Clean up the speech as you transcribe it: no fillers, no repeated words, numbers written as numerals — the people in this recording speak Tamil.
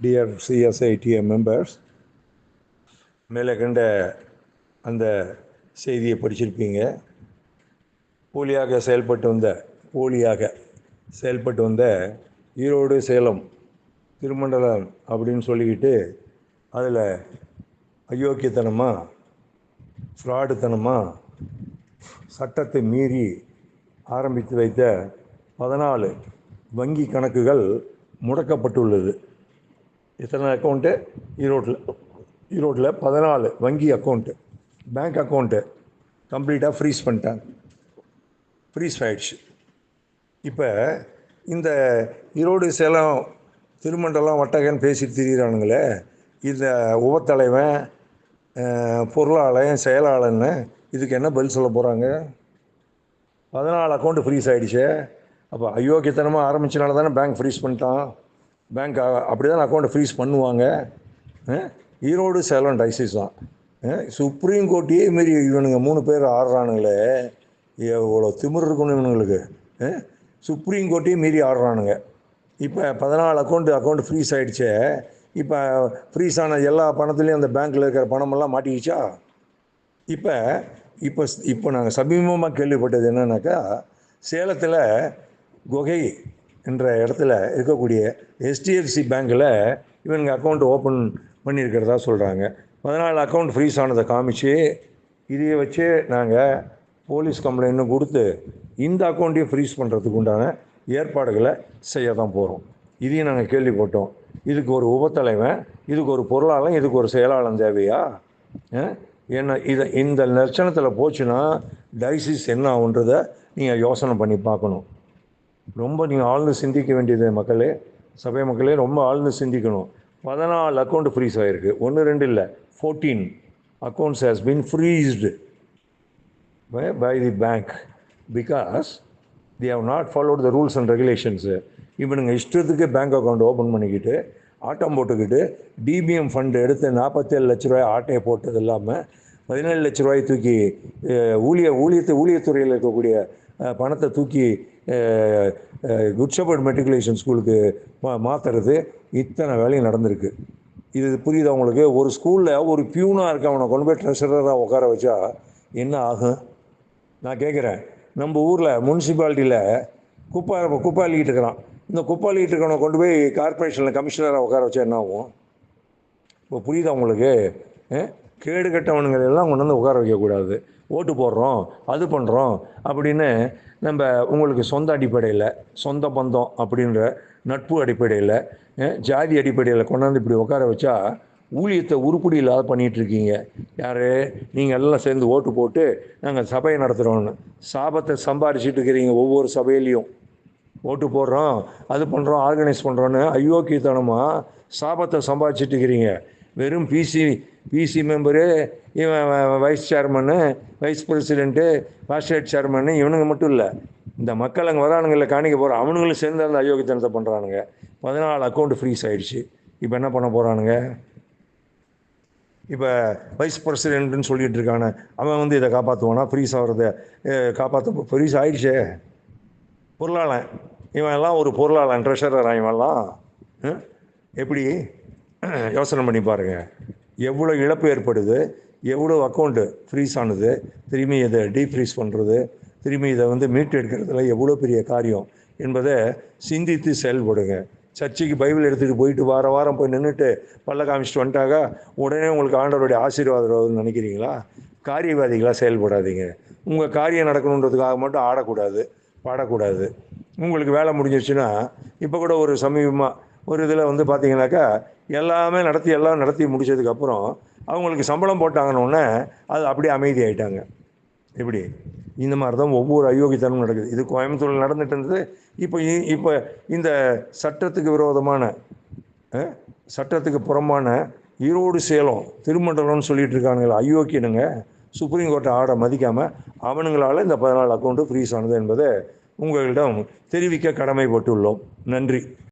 Dear CSITA members, மேலே கண்ட அந்த செய்தியை படிச்சிருப்பீங்க. போலியாக செயல்பட்டு வந்த ஈரோடு சேலம் திருமண்டலம் அப்படின்னு சொல்லிக்கிட்டு அதில் அயோக்கியத்தனமாக ஃப்ராடுத்தனமாக சட்டத்தை மீறி ஆரம்பித்து வைத்த 14 வங்கி கணக்குகள் முடக்கப்பட்டுள்ளது. எத்தனை அக்கௌண்ட்டு? ஈரோட்டில் 14 வங்கி அக்கௌண்ட்டு, பேங்க் அக்கௌண்ட்டு கம்ப்ளீட்டாக ஃப்ரீஸ் ஆகிடுச்சு. இப்போ இந்த ஈரோடு சேலம் திருமண்டலம் வட்டகன் பேசிட்டு திரிகிறானுங்களே, இந்த உபத்தலைவன் பொருளாளன் செயலாளன்னு இதுக்கு என்ன பதில் சொல்ல போகிறாங்க? 14 அக்கௌண்ட்டு ஃப்ரீஸ் ஆகிடுச்சு. அப்போ அயோக்கியத்தனமாக ஆரம்பிச்சனால தானே பேங்க் ஃப்ரீஸ் பண்ணிட்டான். பேங்க் அப்படி தான் அக்கௌண்ட்டை ஃப்ரீஸ் பண்ணுவாங்க. ஈரோடு சேலம் டைசிஸ் தான். சுப்ரீம் கோர்ட்டையே மாரி இவனுங்க 3 பேர் ஆடுறானுங்களே, எவ்வளோ திமிர் இருக்கணும் இவனுங்களுக்கு. சுப்ரீம் கோர்ட்டையே மீறி ஆடுறானுங்க. இப்போ 14 அக்கௌண்ட் ஃப்ரீஸ் ஆகிடுச்சே. இப்போ ஃப்ரீஸ் ஆன எல்லா பணத்துலேயும் அந்த பேங்க்கில் இருக்கிற பணமெல்லாம் மாட்டிக்கிச்சா? இப்போ நாங்கள் சமீபமாக கேள்விப்பட்டது என்னன்னாக்கா, சேலத்தில் குகை என்ற இடத்துல இருக்கக்கூடிய HDFC பேங்க்கில் இவனுங்க அக்கௌண்ட் ஓப்பன் பண்ணியிருக்கிறதா சொல்கிறாங்க. 14 அக்கௌண்ட் ஃப்ரீஸ் ஆனதை காமிச்சு இதையை வச்சு நாங்கள் போலீஸ் கம்ப்ளைண்ட்டும் கொடுத்து இந்த அக்கௌண்ட்டையும் ஃப்ரீஸ் பண்ணுறதுக்கு உண்டான ஏற்பாடுகளை செய்ய தான் போகிறோம். இதையும் நாங்கள் கேள்விப்பட்டோம். இதுக்கு ஒரு உபத்தலைவன், இதுக்கு ஒரு பொருளாளன், இதுக்கு ஒரு செயலாளன் தேவையா? என்ன இந்த லட்சணத்தில் போச்சுன்னா டைசிஸ் என்ன ஆகுன்றதை நீங்கள் யோசனை பண்ணி பார்க்கணும். ரொம்ப நீங்கள் ஆழ்ந்து சிந்திக்க வேண்டியது மக்களே, சபை மக்களே, ரொம்ப ஆழ்ந்து சிந்திக்கணும். 14 அக்கௌண்ட் ஃப்ரீஸ் ஆகிருக்கு. 1 2 இல்லை, 14 accounts has been freezed by the bank because they have not followed the rules and regulations. இவனுங்க இஷ்டத்துக்கு பேங்க் அக்கௌண்ட் ஓப்பன் பண்ணிக்கிட்டு ஆட்டம் போட்டுக்கிட்டு டிபிஎம் ஃபண்டு எடுத்து 47 லட்ச ரூபாய் ஆட்டையை போட்டது இல்லாமல் 17 லட்ச ரூபாய் தூக்கி ஊழியத்துறையில் இருக்கக்கூடிய பணத்தை தூக்கி குட் ஷெப்பர்ட் மெட்ரிகுலேஷன் ஸ்கூலுக்கு மாற்றுறது, இத்தனை வேலையும் நடந்திருக்கு. இது புரியுது அவங்களுக்கு? ஒரு ஸ்கூலில் ஒரு பியூனாக இருக்க அவனை கொண்டு போய் ட்ரெஷரராக உட்கார வச்சா என்ன ஆகும்? நான் கேட்குறேன். நம்ம ஊரில் முனிசிபாலிட்டியில் குப்பை அள்ளிக்கிட்டு இருக்கிறான். இந்த குப்பை அள்ளிக்கிட்டு இருக்கிறவனை கொண்டு போய் கார்பரேஷனில் கமிஷனராக உட்கார வச்சா என்ன ஆகும்? இப்போ புரியுது அவங்களுக்கு? கேடு கட்டவனுங்களெல்லாம் கொண்டு வந்து உட்கார வைக்கக்கூடாது. ஓட்டு போடுறோம், அது பண்ணுறோம் அப்படின்னு நம்ம உங்களுக்கு சொந்த அடிப்படையில், சொந்த பந்தம் அப்படின்ற நட்பு அடிப்படையில், ஜாதி அடிப்படையில் கொண்டாந்து இப்படி உட்கார வச்சா ஊழியத்தை உருப்படி இல்லாத பண்ணிகிட்ருக்கீங்க. யார்? நீங்கள் எல்லாம் சேர்ந்து ஓட்டு போட்டு நாங்கள் சபையை நடத்துகிறோன்னு சாபத்தை சம்பாரிச்சிட்டு இருக்கிறீங்க. ஒவ்வொரு சபையிலையும் ஓட்டு போடுறோம், அது பண்ணுறோம், ஆர்கனைஸ் பண்ணுறோன்னு அயோக்கியத்தனமாக சாபத்தை சம்பாதிச்சிட்டு இருக்கிறீங்க. வெறும் பிசி மெம்பரு, இவன் wise chairman, wise president, பாஸ்டேட் chairman, இவனுங்க மட்டும் இல்லை, இந்த மக்கள் அங்கே வரானுங்களில் காணிக்க போகிற அவனுங்களும் சேர்ந்து அந்த அயோக்கியத்தனத்தை பண்ணுறானுங்க. 14 அக்கௌண்ட் ஃப்ரீஸ் ஆகிடுச்சு. இப்போ என்ன பண்ண போகிறானுங்க? இப்போ வைஸ் பிரசிடெண்ட்டுன்னு சொல்லிகிட்டு இருக்கானே, அவன் இதை காப்பாற்றுவானா? ஃப்ரீஸ் ஆகிறத ஃப்ரீஸ் ஆகிடுச்சே. பொருளாளன் இவன் எல்லாம் ஒரு பொருளாளன், ட்ரெஷரர் இவன்லாம் எப்படி? யோசனை பண்ணி பாருங்கள். எவ்வளோ இழப்பு ஏற்படுது, எவ்வளோ அக்கௌண்ட்டு ஃப்ரீஸ் ஆனது, திரும்பி இதை டீஃப்ரீஸ் பண்ணுறது, திரும்பி இதை மீட்டு எடுக்கிறதுல எவ்வளோ பெரிய காரியம் என்பதை சிந்தித்து செயல்படுங்க. சர்ச்சைக்கு பைபிள் எடுத்துகிட்டு போயிட்டு வாரம் போய் நின்றுட்டு பல்ல காமிச்சிட்டு வந்துட்டாங்க உடனே உங்களுக்கு ஆண்டவருடைய ஆசீர்வாதம் வருதுன்னு நினைக்கிறீங்களா? காரியவாதிகளாக செயல்படாதீங்க. உங்கள் காரியம் நடக்கணுன்றதுக்காக மட்டும் ஆடக்கூடாது, பாடக்கூடாது. உங்களுக்கு வேலை முடிஞ்சிருச்சுன்னா, இப்போ கூட ஒரு சமீபமாக ஒரு இதில் பார்த்தீங்கன்னாக்கா எல்லாம் நடத்தி முடித்ததுக்கப்புறம் அவங்களுக்கு சம்பளம் போட்டாங்கன்னொன்னே அது அப்படியே அமைதி ஆகிட்டாங்க. எப்படி? இந்த மாதிரி தான் ஒவ்வொரு அயோக்கியத்தனமும் நடக்குது. இது கோயம்புத்தூரில் நடந்துட்டு இருந்தது. இப்போ இந்த சட்டத்துக்கு விரோதமான, சட்டத்துக்கு புறமான ஈரோடு சேலம் திருமண்டலம்னு சொல்லிட்டு இருக்கானுங்களா அயோக்கியனுங்க. சுப்ரீம் கோர்ட்டை ஆர்டரை மதிக்காமல் அவனுங்களால் இந்த 14 அக்கௌண்ட்டு ஃப்ரீஸ் ஆனது என்பதை உங்களிடம் தெரிவிக்க கடமைப்பட்டுள்ளோம். நன்றி.